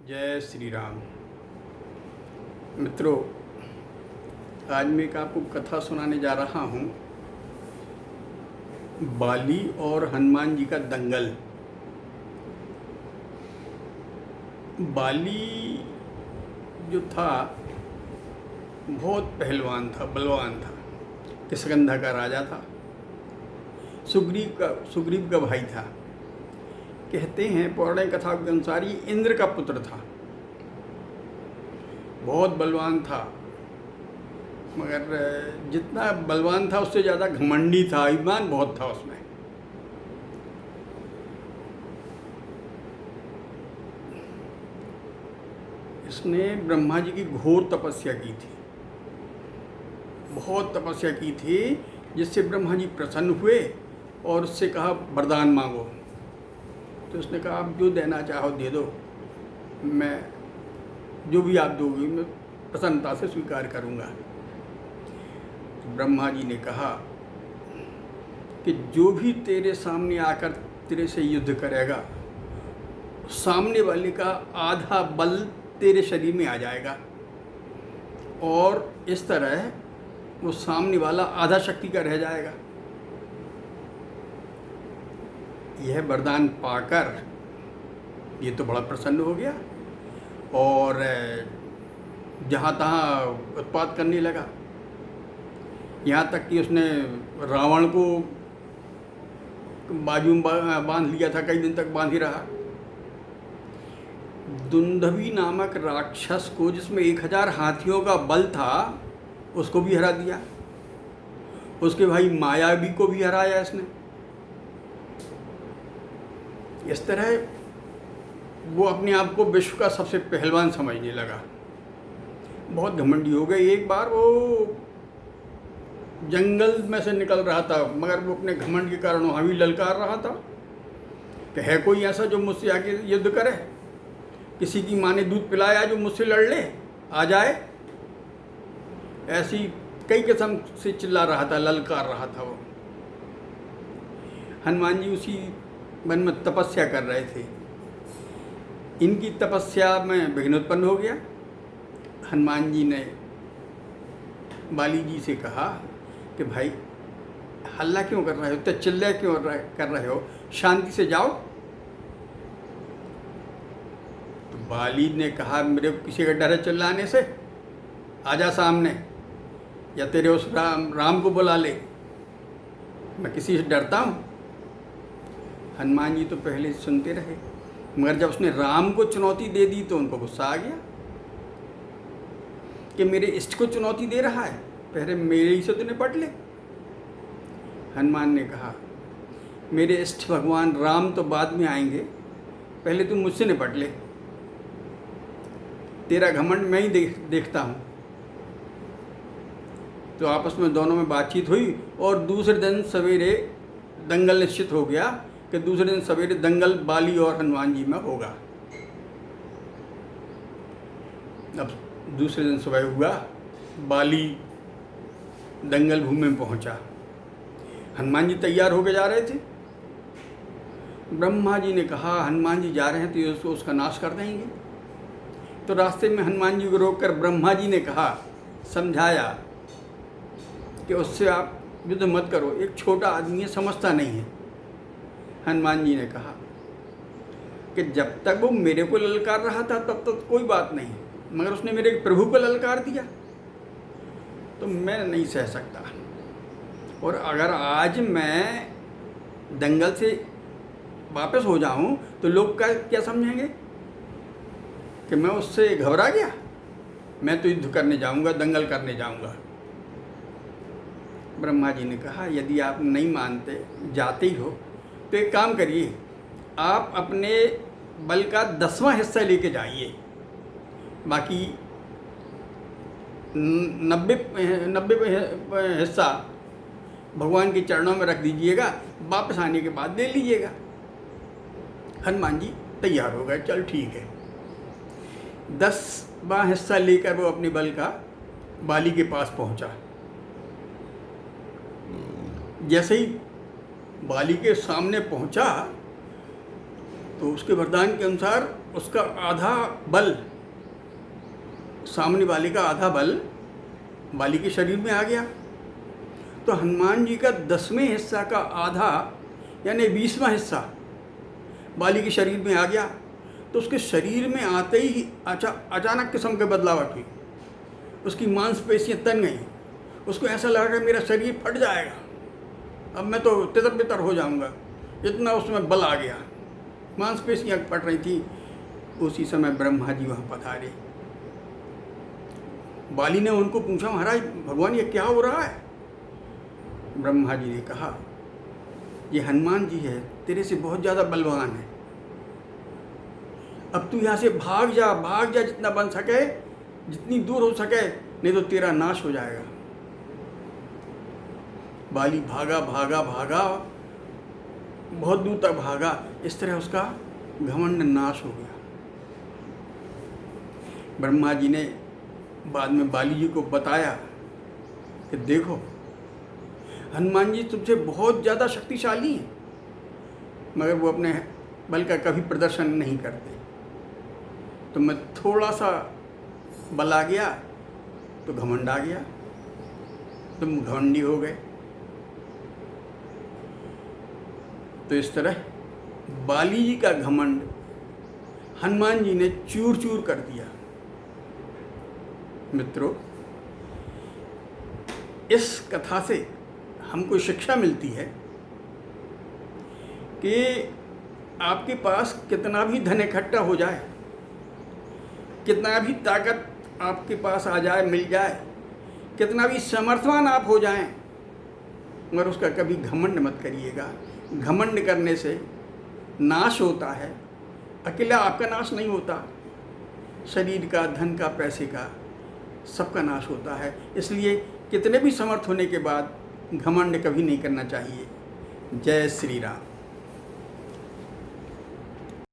जय श्री राम। मित्रों, आज मैं एक आपको कथा सुनाने जा रहा हूँ। बाली और हनुमान जी का दंगल। बाली जो था बहुत पहलवान था, बलवान था, किष्किंधा का राजा था, सुग्रीव का भाई था। कहते हैं पौराणिक कथा के अनुसार ये इंद्र का पुत्र था। बहुत बलवान था, मगर जितना बलवान था उससे ज़्यादा घमंडी था, अभिमान बहुत था उसमें। इसने ब्रह्मा जी की घोर तपस्या की थी, बहुत तपस्या की थी, जिससे ब्रह्मा जी प्रसन्न हुए और उससे कहा वरदान मांगो। तो उसने कहा आप जो देना चाहो दे दो, मैं जो भी आप दोगे मैं प्रसन्नता से स्वीकार करूंगा। तो ब्रह्मा जी ने कहा कि जो भी तेरे सामने आकर तेरे से युद्ध करेगा, सामने वाले का आधा बल तेरे शरीर में आ जाएगा और इस तरह वो सामने वाला आधा शक्ति का रह जाएगा। यह वरदान पाकर ये तो बड़ा प्रसन्न हो गया और जहाँ तहाँ उत्पात करने लगा। यहाँ तक कि उसने रावण को बाजू में बांध लिया था, कई दिन तक बांध ही रहा। दुंदुभि नामक राक्षस को, जिसमें 1000 हाथियों का बल था, उसको भी हरा दिया। उसके भाई मायावी को भी हराया इसने। इस तरह वो अपने आप को विश्व का सबसे पहलवान समझने लगा, बहुत घमंडी हो गए। एक बार वो जंगल में से निकल रहा था, मगर वो अपने घमंड के कारण वहाँ भी ललकार रहा था कि है कोई ऐसा जो मुझसे आगे युद्ध करे, किसी की माँ ने दूध पिलाया जो मुझसे लड़ ले, आ जाए। ऐसी कई किस्म से चिल्ला रहा था, ललकार रहा था वो। हनुमान जी उसी मन में तपस्या कर रहे थे। इनकी तपस्या में विघ्न उत्पन्न हो गया। हनुमान जी ने बाली जी से कहा कि भाई हल्ला क्यों कर रहे हो, तो चिल्ला क्यों कर रहे हो, शांति से जाओ। तो बाली ने कहा मेरे किसी का डर है चिल्लाने से, आजा सामने, या तेरे उस राम को बुला ले, मैं किसी से डरता हूँ। हनुमान जी तो पहले सुनते रहे, मगर जब उसने राम को चुनौती दे दी तो उनको गुस्सा आ गया कि मेरे इष्ट को चुनौती दे रहा है, पहले मेरे ही से तो निपट ले। हनुमान ने कहा मेरे इष्ट भगवान राम तो बाद में आएंगे, पहले तुम मुझसे निपट ले, तेरा घमंड मैं ही देखता हूँ। तो आपस में दोनों में बातचीत हुई और दूसरे दिन सवेरे दंगल निश्चित हो गया कि दूसरे दिन सवेरे दंगल बाली और हनुमान जी में होगा। अब दूसरे दिन सुबह हुआ, बाली दंगल भूमि में पहुंचा। हनुमान जी तैयार होकर जा रहे थे। ब्रह्मा जी ने कहा हनुमान जी जा रहे हैं तो उसका नाश कर देंगे। तो रास्ते में हनुमान जी को रोककर ब्रह्मा जी ने कहा, समझाया कि उससे आप युद्ध मत करो, एक छोटा आदमी है, समझता नहीं है। हनुमान जी ने कहा कि जब तक वो मेरे को ललकार रहा था तब तक कोई बात नहीं, मगर उसने मेरे प्रभु को ललकार दिया तो मैं नहीं सह सकता। और अगर आज मैं दंगल से वापस हो जाऊं तो लोग क्या समझेंगे कि मैं उससे घबरा गया। मैं तो युद्ध करने जाऊंगा, दंगल करने जाऊंगा। ब्रह्मा जी ने कहा यदि आप नहीं मानते, जाते ही हो, तो एक काम करिए, आप अपने बल का 10वां हिस्सा लेके जाइए, बाकी 90 हिस्सा भगवान के चरणों में रख दीजिएगा, वापस आने के बाद ले लीजिएगा। हनुमान जी तैयार हो गए, चल ठीक है। 10वां हिस्सा लेकर वो अपने बल का बाली के पास पहुंचा। जैसे ही बाली के सामने पहुंचा तो उसके वरदान के अनुसार उसका आधा बल, सामने वाले का आधा बल बाली के शरीर में आ गया। तो हनुमान जी का 10वें हिस्सा का आधा यानी 20वां हिस्सा बाली के शरीर में आ गया। तो उसके शरीर में आते ही अचानक किस्म के बदलाव हुई। उसकी मांसपेशियाँ तन गई। उसको ऐसा लगा कि मेरा शरीर फट जाएगा, अब मैं तो तितर बितर हो जाऊंगा, इतना उसमें बल आ गया। मांसपेशियाँ फट रही थी। उसी समय ब्रह्मा जी वहाँ पधारे। बाली ने उनको पूछा, महाराज भगवान ये क्या हो रहा है? ब्रह्मा जी ने कहा, ये हनुमान जी है, तेरे से बहुत ज़्यादा बलवान है। अब तू यहाँ से भाग जा जितना बन सके, जितनी दूर हो सके, नहीं तो तेरा नाश हो जाएगा। बाली भागा भागा भागा, बहुत दूर तक भागा। इस तरह उसका घमंड नाश हो गया। ब्रह्मा जी ने बाद में बाली जी को बताया कि देखो हनुमान जी तुमसे बहुत ज़्यादा शक्तिशाली हैं, मगर वो अपने बल का कभी प्रदर्शन नहीं करते। तो मैं थोड़ा सा बल आ गया तो घमंड आ गया, तुम घमंडी हो गए। तो इस तरह बाली जी का घमंड हनुमान जी ने चूर चूर कर दिया। मित्रों, इस कथा से हमको शिक्षा मिलती है कि आपके पास कितना भी धन इकट्ठा हो जाए, कितना भी ताकत आपके पास आ जाए, मिल जाए, कितना भी समर्थवान आप हो जाएं, मगर उसका कभी घमंड मत करिएगा। घमंड करने से नाश होता है। अकेला आपका नाश नहीं होता, शरीर का, धन का, पैसे का, सबका नाश होता है। इसलिए कितने भी समर्थ होने के बाद घमंड कभी नहीं करना चाहिए। जय श्री राम।